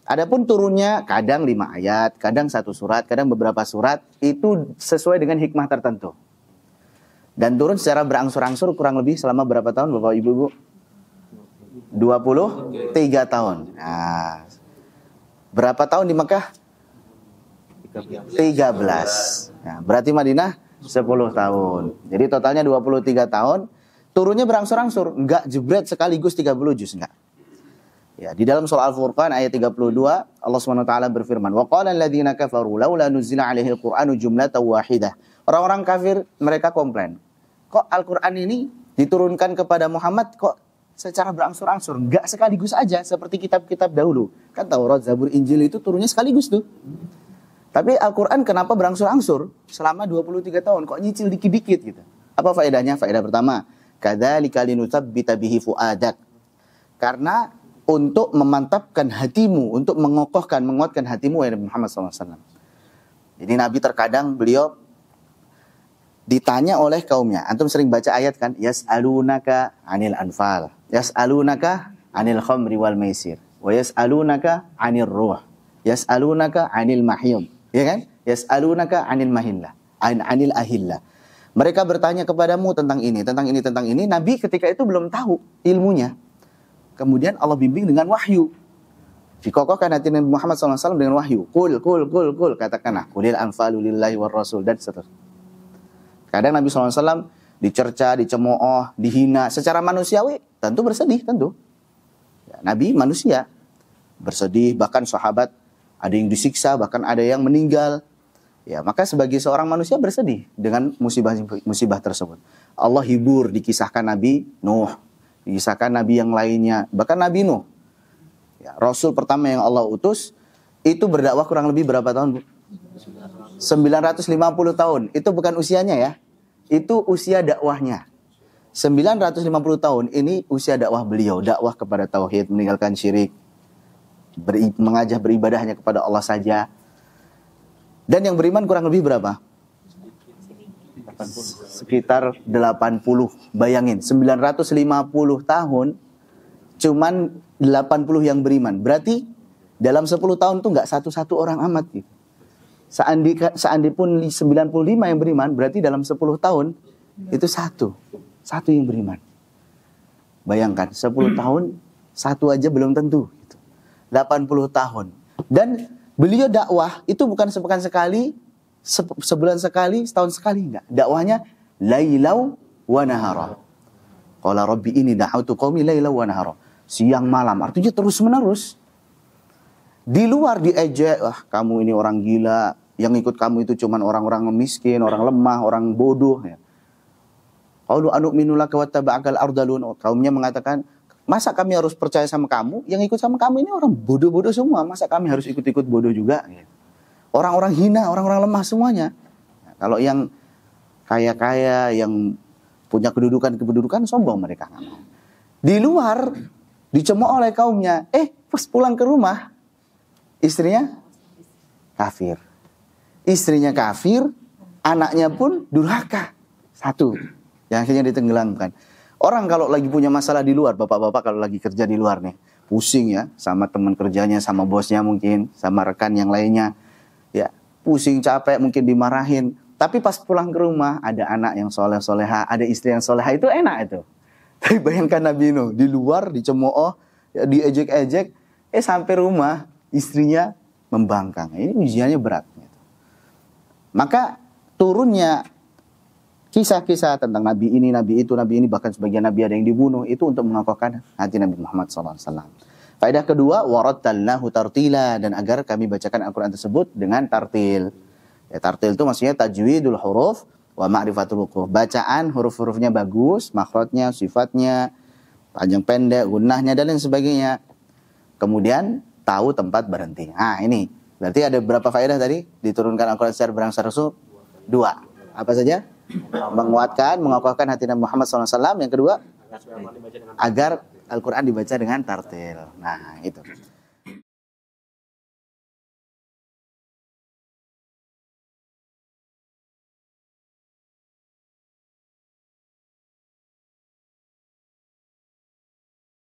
Adapun turunnya kadang 5 ayat, kadang 1 surat, kadang beberapa surat, itu sesuai dengan hikmah tertentu. Dan turun secara berangsur-angsur kurang lebih selama berapa tahun Bapak Ibu? 23 tahun. Nah, berapa tahun di Mekah? 13. Nah, berarti Madinah 10 tahun. Jadi totalnya 23 tahun. Turunnya berangsur-angsur, enggak jebret sekaligus 30 juz, enggak. Ya, di dalam surah Al-Furqan ayat 32 Allah SWT berfirman, "Wa qala alladziina kafaru laula nuzila 'alaihil Qur'anu jumlatan wahidah." Orang-orang kafir mereka komplain, kok Al-Qur'an ini diturunkan kepada Muhammad kok secara berangsur-angsur, enggak sekaligus aja seperti kitab-kitab dahulu. Kan Taurat, Zabur, Injil itu turunnya sekaligus tuh. Tapi Al-Qur'an kenapa berangsur-angsur selama 23 tahun? Kok nyicil dikit-dikit gitu? Apa faedahnya? Faedah pertama, kadzalika linutsabbita bihi fuadak. Karena untuk memantapkan hatimu, untuk mengokohkan, menguatkan hatimu wahai Muhammad SAW. Jadi Nabi terkadang beliau ditanya oleh kaumnya. Antum sering baca ayat kan? Yas'alunaka 'anil anfal, yas'alunaka 'anil khamri wal maisir, wa yas'alunaka 'anil ruh, yas'alunaka 'anil mahiyum. Ya kan? Yas'alunaka 'anil mahillah, 'anil ahillah. Mereka bertanya kepadamu tentang ini, tentang ini, tentang ini. Nabi ketika itu belum tahu ilmunya. Kemudian Allah bimbing dengan wahyu. Dikokohkan hati Nabi Muhammad SAW dengan wahyu. Kul. Katakanlah. Kulil anfalu lillahi war rasul. Dan seterusnya. Kadang Nabi SAW dicerca, dicemooh, dihina. Secara manusiawi tentu bersedih. Tentu. Ya, Nabi manusia. Bersedih. Bahkan sahabat ada yang disiksa. Bahkan ada yang meninggal. Ya, maka sebagai seorang manusia bersedih dengan musibah tersebut. Allah hibur dikisahkan Nabi Nuh. Dikisahkan Nabi yang lainnya, bahkan Nabi Nuh, ya, Rasul pertama yang Allah utus, itu berdakwah kurang lebih berapa tahun, Bu? 950 tahun. Itu bukan usianya ya, itu usia dakwahnya. 950 tahun, ini usia dakwah beliau, dakwah kepada tauhid, meninggalkan syirik, mengajak beribadah hanya kepada Allah saja. Dan yang beriman kurang lebih berapa? Sekitar 80. Bayangin, 950 tahun cuman 80 yang beriman. Berarti dalam 10 tahun tuh nggak satu-satu orang amat gitu. Seandainya pun 95 yang beriman, berarti dalam 10 tahun itu satu yang beriman. Bayangkan, 10 tahun satu aja belum tentu gitu. 80 tahun. Dan beliau dakwah itu bukan sepekan sekali, sebulan sekali, setahun sekali, enggak. Dakwahnya lailau wa nahara. Qala rabbi inni da'autu qaumi lailau wa nahara. Siang malam, artinya terus menerus. Di luar diejek, wah kamu ini orang gila, yang ikut kamu itu cuman orang-orang miskin, orang lemah, orang bodoh ya. Qalu anu'minu laka wattaba'akal ardalun. Kaumnya mengatakan, masa kami harus percaya sama kamu? Yang ikut sama kamu ini orang bodoh-bodoh semua, masa kami harus ikut-ikut bodoh juga ya. Orang-orang hina, orang-orang lemah semuanya. Nah, kalau yang kaya-kaya, yang punya kedudukan sombong mereka. Di luar, dicemooh oleh kaumnya. Pas pulang ke rumah, istrinya kafir. Istrinya kafir, anaknya pun durhaka. Satu, yang akhirnya ditenggelamkan. Orang kalau lagi punya masalah di luar, bapak-bapak kalau lagi kerja di luar nih, pusing ya, sama teman kerjanya, sama bosnya mungkin, sama rekan yang lainnya. Ya, pusing, capek, mungkin dimarahin. Tapi pas pulang ke rumah, ada anak yang soleh-soleha, ada istri yang soleha, itu enak itu. Tapi bayangkan Nabi Nuh, di luar dicemooh, ya, diejek-ejek, sampai rumah, istrinya membangkang. Ini ujiannya berat. Gitu. Maka turunnya kisah-kisah tentang Nabi ini, Nabi itu, Nabi ini, bahkan sebagian Nabi ada yang dibunuh, itu untuk mengokohkan hati Nabi Muhammad SAW. Faedah kedua, warattalnahu tartila, dan agar kami bacakan Al-Quran tersebut dengan tartil. Ya, tartil itu maksudnya tajwidul huruf wa ma'rifatul wuquf. Bacaan huruf-hurufnya bagus, makhrajnya, sifatnya, panjang pendek, gunnahnya dan lain sebagainya. Kemudian tahu tempat berhenti. Nah, ini berarti ada berapa faedah tadi? Diturunkan Al-Quran secara berangsur-angsur? 2. Apa saja? Menguatkan, mengokohkan hati Nabi Muhammad SAW. Yang kedua, agar Al-Quran dibaca dengan tartil. Nah, itu.